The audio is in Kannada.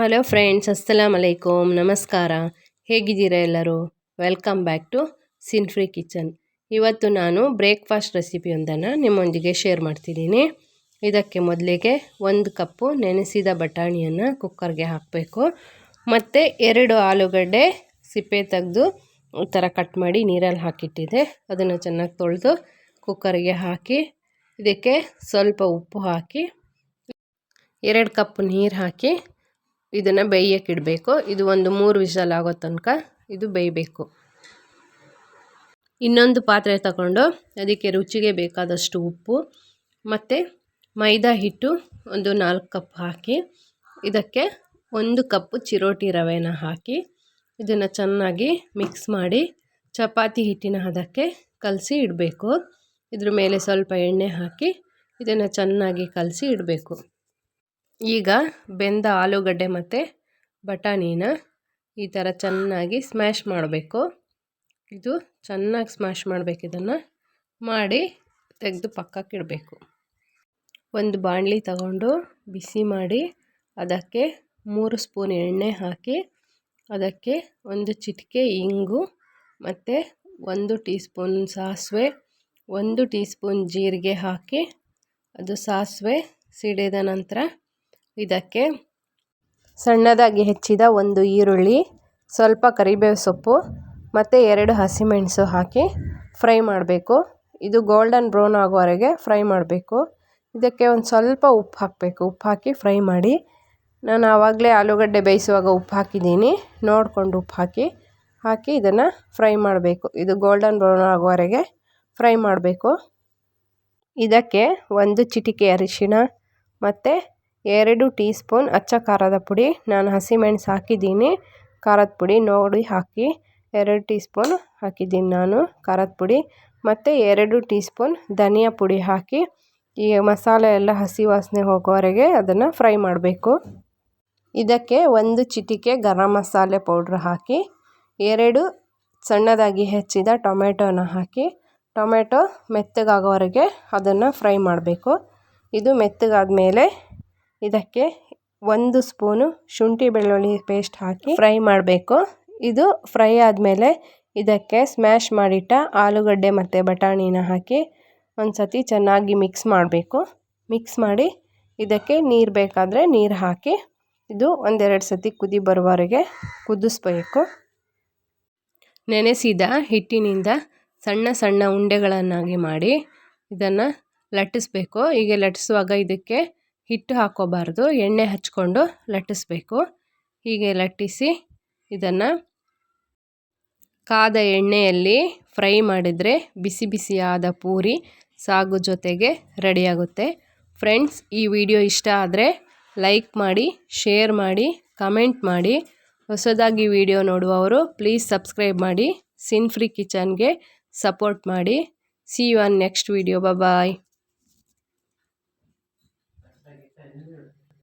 ಹಲೋ ಫ್ರೆಂಡ್ಸ್, ಅಸ್ಸಲಾಮ್ ಅಲೈಕುಮ್, ನಮಸ್ಕಾರ. ಹೇಗಿದ್ದೀರಾ ಎಲ್ಲರೂ? Welcome back to sin free kitchen. ಇವತ್ತು ನಾನು ಬ್ರೇಕ್ಫಾಸ್ಟ್ ರೆಸಿಪಿಯೊಂದನ್ನು ನಿಮ್ಮೊಂದಿಗೆ ಶೇರ್ ಮಾಡ್ತಿದ್ದೀನಿ. ಇದಕ್ಕೆ ಮೊದಲಿಗೆ 1 ಕಪ್ಪು ನೆನೆಸಿದ ಬಟಾಣಿಯನ್ನು ಕುಕ್ಕರ್ಗೆ ಹಾಕಬೇಕು. ಮತ್ತು 2 ಆಲೂಗಡ್ಡೆ ಸಿಪ್ಪೆ ತೆಗೆದು ಈ ಥರ ಕಟ್ ಮಾಡಿ ನೀರಲ್ಲಿ ಹಾಕಿಟ್ಟಿದ್ದೆ. ಅದನ್ನು ಚೆನ್ನಾಗಿ ತೊಳೆದು ಕುಕ್ಕರ್ಗೆ ಹಾಕಿ ಇದಕ್ಕೆ ಸ್ವಲ್ಪ ಉಪ್ಪು ಹಾಕಿ 2 ಕಪ್ ನೀರು ಹಾಕಿ ಇದನ್ನು ಬೇಯಕ್ಕಿಡಬೇಕು. ಇದು ಒಂದು 3 ವಿಷಲ್ ಆಗೋ ತನಕ ಇದು ಬೇಯಬೇಕು. ಇನ್ನೊಂದು ಪಾತ್ರೆ ತಗೊಂಡು ಅದಕ್ಕೆ ರುಚಿಗೆ ಬೇಕಾದಷ್ಟು ಉಪ್ಪು ಮತ್ತು ಮೈದಾ ಹಿಟ್ಟು ಒಂದು 4 ಕಪ್ ಹಾಕಿ ಇದಕ್ಕೆ 1 ಕಪ್ ಚಿರೋಟಿ ರವೆನ ಹಾಕಿ ಇದನ್ನು ಚೆನ್ನಾಗಿ ಮಿಕ್ಸ್ ಮಾಡಿ ಚಪಾತಿ ಹಿಟ್ಟಿನ ಹದಕ್ಕೆ ಕಲಸಿ ಇಡಬೇಕು. ಇದ್ರ ಮೇಲೆ ಸ್ವಲ್ಪ ಎಣ್ಣೆ ಹಾಕಿ ಇದನ್ನು ಚೆನ್ನಾಗಿ ಕಲಸಿ ಇಡಬೇಕು. ಈಗ ಬೆಂದ ಆಲೂಗಡ್ಡೆ ಮತ್ತು ಬಟಾಣಿನ ಈ ಥರ ಚೆನ್ನಾಗಿ ಸ್ಮ್ಯಾಶ್ ಮಾಡಬೇಕು. ಇದು ಚೆನ್ನಾಗಿ ಸ್ಮ್ಯಾಶ್ ಮಾಡಬೇಕು. ಇದನ್ನು ಮಾಡಿ ತೆಗೆದು ಪಕ್ಕಕ್ಕೆ ಇಡಬೇಕು. ಒಂದು ಬಾಣಲಿ ತಗೊಂಡು ಬಿಸಿ ಮಾಡಿ ಅದಕ್ಕೆ 3 ಸ್ಪೂನ್ ಎಣ್ಣೆ ಹಾಕಿ ಅದಕ್ಕೆ 1 ಚಿಟಿಕೆ ಇಂಗು ಮತ್ತು 1 ಟೀ ಸ್ಪೂನ್ ಸಾಸಿವೆ, 1 ಟೀ ಸ್ಪೂನ್ ಜೀರಿಗೆ ಹಾಕಿ ಅದು ಸಾಸಿವೆ ಸಿಡಿದ ನಂತರ ಇದಕ್ಕೆ ಸಣ್ಣದಾಗಿ ಹೆಚ್ಚಿದ 1 ಈರುಳ್ಳಿ, ಸ್ವಲ್ಪ ಕರಿಬೇವು ಸೊಪ್ಪು ಮತ್ತು 2 ಹಸಿಮೆಣಸು ಹಾಕಿ ಫ್ರೈ ಮಾಡಬೇಕು. ಇದು ಗೋಲ್ಡನ್ ಬ್ರೌನ್ ಆಗೋವರೆಗೆ ಫ್ರೈ ಮಾಡಬೇಕು. ಇದಕ್ಕೆ ಒಂದು ಸ್ವಲ್ಪ ಉಪ್ಪು ಹಾಕಬೇಕು. ಉಪ್ಪು ಹಾಕಿ ಫ್ರೈ ಮಾಡಿ. ನಾನು ಆವಾಗಲೇ ಆಲೂಗಡ್ಡೆ ಬೇಯಿಸುವಾಗ ಉಪ್ಪು ಹಾಕಿದ್ದೀನಿ, ನೋಡಿಕೊಂಡು ಉಪ್ಪು ಹಾಕಿ ಇದನ್ನು ಫ್ರೈ ಮಾಡಬೇಕು. ಇದು ಗೋಲ್ಡನ್ ಬ್ರೌನ್ ಆಗೋವರೆಗೆ ಫ್ರೈ ಮಾಡಬೇಕು. ಇದಕ್ಕೆ 1 ಚಿಟಿಕೆ ಅರಿಶಿಣ ಮತ್ತು 2 ಟೀ ಸ್ಪೂನ್ ಅಚ್ಚ ಖಾರದ ಪುಡಿ, ನಾನು ಹಸಿಮೆಣಸು ಹಾಕಿದ್ದೀನಿ, ಖಾರದ ಪುಡಿ ನೋಡಿ ಹಾಕಿ. 2 ಟೀ ಸ್ಪೂನ್ ಹಾಕಿದ್ದೀನಿ ನಾನು ಖಾರದ ಪುಡಿ ಮತ್ತು 2 ಟೀ ಸ್ಪೂನ್ ಧನಿಯಾ ಪುಡಿ ಹಾಕಿ ಈ ಮಸಾಲೆ ಎಲ್ಲ ಹಸಿ ವಾಸನೆ ಹೋಗೋವರೆಗೆ ಅದನ್ನು ಫ್ರೈ ಮಾಡಬೇಕು. ಇದಕ್ಕೆ 1 ಚಿಟಿಕೆ ಗರಂ ಮಸಾಲೆ ಪೌಡ್ರ್ ಹಾಕಿ 2 ಸಣ್ಣದಾಗಿ ಹೆಚ್ಚಿದ ಟೊಮೆಟೊನ ಹಾಕಿ ಟೊಮೆಟೊ ಮೆತ್ತಗಾಗೋವರೆಗೆ ಅದನ್ನು ಫ್ರೈ ಮಾಡಬೇಕು. ಇದು ಮೆತ್ತಗಾದ ಮೇಲೆ ಇದಕ್ಕೆ 1 ಸ್ಪೂನು ಶುಂಠಿ ಬೆಳ್ಳುಳ್ಳಿ ಪೇಸ್ಟ್ ಹಾಕಿ ಫ್ರೈ ಮಾಡಬೇಕು. ಇದು ಫ್ರೈ ಆದಮೇಲೆ ಇದಕ್ಕೆ ಸ್ಮ್ಯಾಶ್ ಮಾಡಿಟ್ಟ ಆಲೂಗಡ್ಡೆ ಮತ್ತು ಬಟಾಣಿನ ಹಾಕಿ ಒಂದು ಸತಿ ಚೆನ್ನಾಗಿ ಮಿಕ್ಸ್ ಮಾಡಬೇಕು. ಮಿಕ್ಸ್ ಮಾಡಿ ಇದಕ್ಕೆ ನೀರು ಬೇಕಾದರೆ ನೀರು ಹಾಕಿ ಇದು 1-2 ಸತಿ ಕುದಿ ಬರುವವರೆಗೆ ಕುದಿಸ್ಬೇಕು. ನೆನೆಸಿದ ಹಿಟ್ಟಿನಿಂದ ಸಣ್ಣ ಸಣ್ಣ ಉಂಡೆಗಳನ್ನಾಗಿ ಮಾಡಿ ಇದನ್ನು ಲಟ್ಟಿಸ್ಬೇಕು. ಹೀಗೆ ಲಟ್ಟಿಸುವಾಗ ಇದಕ್ಕೆ ಹಿಟ್ಟು ಹಾಕೋಬಾರ್ದು, ಎಣ್ಣೆ ಹಚ್ಕೊಂಡು ಲಟ್ಟಿಸ್ಬೇಕು. ಹೀಗೆ ಲಟ್ಟಿಸಿ ಇದನ್ನು ಕಾದ ಎಣ್ಣೆಯಲ್ಲಿ ಫ್ರೈ ಮಾಡಿದರೆ ಬಿಸಿ ಬಿಸಿಯಾದ ಪೂರಿ ಸಾಗು ಜೊತೆಗೆ ರೆಡಿಯಾಗುತ್ತೆ. ಫ್ರೆಂಡ್ಸ್, ಈ ವಿಡಿಯೋ ಇಷ್ಟ ಆದರೆ ಲೈಕ್ ಮಾಡಿ, ಶೇರ್ ಮಾಡಿ, ಕಮೆಂಟ್ ಮಾಡಿ. ಹೊಸದಾಗಿ ವಿಡಿಯೋ ನೋಡುವವರು ಪ್ಲೀಸ್ ಸಬ್ಸ್ಕ್ರೈಬ್ ಮಾಡಿ. ಸಿನ್ಫ್ರೀ ಕಿಚನ್ಗೆ ಸಪೋರ್ಟ್ ಮಾಡಿ. See you on next video. Bye.